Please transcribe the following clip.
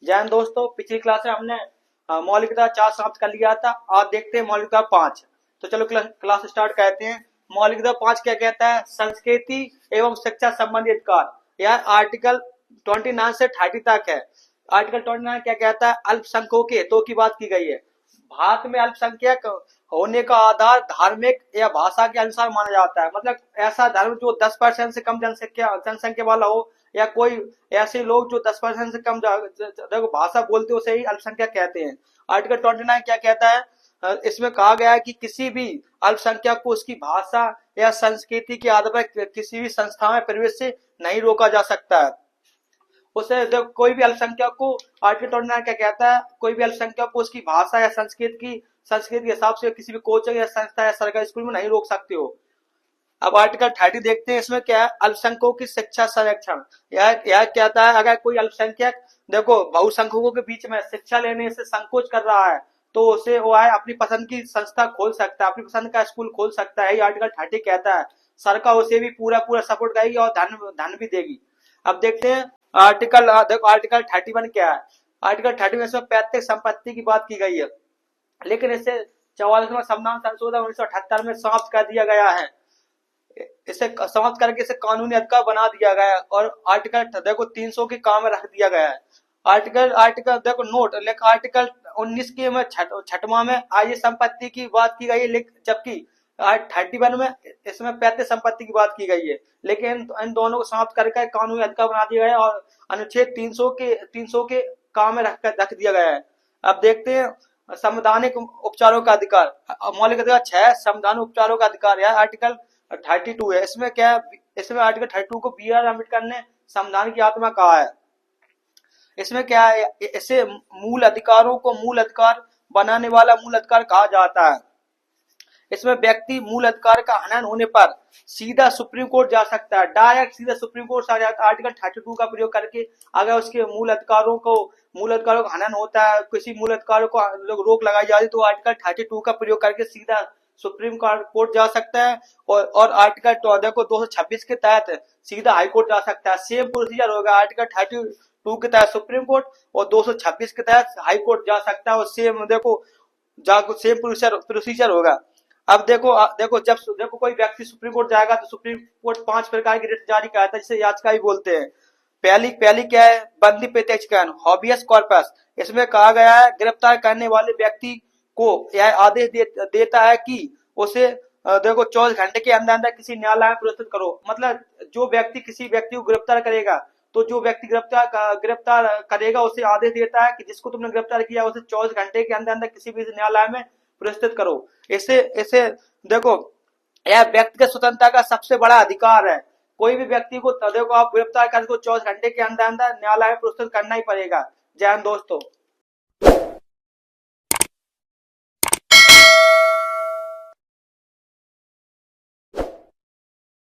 जैन दोस्तों, पिछली क्लास में हमने मौलिकता 4 समाप्त कर लिया था। आज देखते हैं मौलिकता 5। तो चलो क्लास स्टार्ट करते हैं। मौलिकता 5 क्या कहता है? संस्कृति एवं शिक्षा संबंधी अधिकार। यह आर्टिकल 29 से 30 तक है। आर्टिकल 29 क्या कहता है? अल्पसंख्यकों के हितों की बात की गई है। भारत में अल्पसंख्यक होने का आधार धार्मिक या भाषा के अनुसार माना जाता है। मतलब ऐसा धर्म जो 10% से कम जनसंख्या वाला हो, या कोई ऐसे लोग जो 10% से कम देखो भाषा बोलते हो, उसे ही अल्पसंख्यक कहते हैं। आर्टिकल 29 क्या कहता है? इसमें कहा गया है कि किसी भी अल्पसंख्यक को उसकी भाषा या संस्कृति के आधार पर किसी भी संस्था में प्रवेश से नहीं रोका जा सकता है। उसे जब कोई भी अल्पसंख्यक को, आर्टिकल 29 क्या कहता है? कोई भी अल्पसंख्यक को उसकी भाषा या संस्कृति के हिसाब से किसी भी कोचिंग या संस्था या सरकारी स्कूल में नहीं रोक सकते हो। अब आर्टिकल 30 देखते हैं। इसमें क्या है? अल्पसंख्यकों की शिक्षा संरक्षण। यह कहता है अगर कोई अल्पसंख्यक देखो बहुसंख्यकों के बीच में शिक्षा लेने से संकोच कर रहा है, तो उसे वो है अपनी पसंद की संस्था खोल सकता है, अपनी पसंद का स्कूल खोल सकता है। ये आर्टिकल 30 कहता है। सरकार उसे भी पूरा पूरा सपोर्ट करेगी और धन भी देगी। अब देखते हैं देखो आर्टिकल 31 क्या है? आर्टिकल 30 में इसमें पैतृक संपत्ति की बात की गई है, लेकिन इसे 44वां संविधान संशोधन 1978 में समाप्त कर दिया गया है। इसे समाप्त करके इसे कानूनी अधिकार बना दिया गया है और आर्टिकल देखो 300 के काम में रख दिया गया है। आर्टिकल आर्टिकल देखो नोट, लेकिन आर्टिकल 19 के में छठवां में आय संपत्ति की बात की गई है, जबकि 31 में इसमें पैतृक संपत्ति की बात की गई है। लेकिन इन दोनों को समाप्त करके कानूनी अधिकार बना दिया गया है और अनुच्छेद 300 के काम में रख दिया गया है। अब देखते हैं संवैधानिक उपचारों का अधिकार। मौलिक अधिकार 6 संवैधानिक उपचारों का अधिकार है, आर्टिकल 32 है। इसमें क्या है? इसमें आर्टिकल 32 को बी आर अम्बेडकर ने संविधान की आत्मा कहा है। इसमें क्या है? इसे मूल अधिकारों को मूल अधिकार बनाने वाला मूल अधिकार कहा जाता है। इसमें व्यक्ति मूल अधिकार का हनन होने पर सीधा सुप्रीम कोर्ट जा सकता है, डायरेक्ट सीधा सुप्रीम कोर्ट आ जाता है। आर्टिकल 32 का प्रयोग करके अगर उसके मूल अधिकारों का हनन होता है, किसी मूल अधिकारों को रोक लगाई जाती है, तो आर्टिकल 32 का प्रयोग करके सीधा सुप्रीम कोर्ट जा सकता है। और आर्टिकल देखो 226 के तहत सीधा हाई कोर्ट जा सकता है। सेम प्रोसीजर होगा, आर्टिकल 32 के तहत सुप्रीम कोर्ट और 226 के तहत हाई कोर्ट जा सकता है, और सेम देखो सेम प्रोसीजर होगा। अब देखो जब देखो कोई व्यक्ति सुप्रीम कोर्ट जाएगा तो सुप्रीम कोर्ट 5 प्रकार की रिट जारी करता है, जिसे याचिका भी बोलते हैं। पहली क्या है? बंदी प्रत्यक्षीकरण, हॉबियस कॉर्पस। इसमें कहा गया है गिरफ्तार करने वाले व्यक्ति को यह आदेश देता है कि उसे देखो 24 घंटे के अंदर अंदर किसी न्यायालय में प्रस्तुत करो। मतलब जो व्यक्ति किसी व्यक्ति को गिरफ्तार करेगा, तो जो व्यक्ति गिरफ्तार करेगा उसे आदेश देता है कि जिसको तुमने गिरफ्तार किया उसे 24 घंटे के अंदर अंदर किसी भी न्यायालय में प्रस्तुत करो। इसे इसे देखो यह व्यक्तिगत स्वतंत्रता का सबसे बड़ा अधिकार है। कोई भी व्यक्ति को देखो आप गिरफ्तार कर 24 घंटे के अंदर अंदर न्यायालय में प्रस्तुत करना ही पड़ेगा। जय हिंद दोस्तों।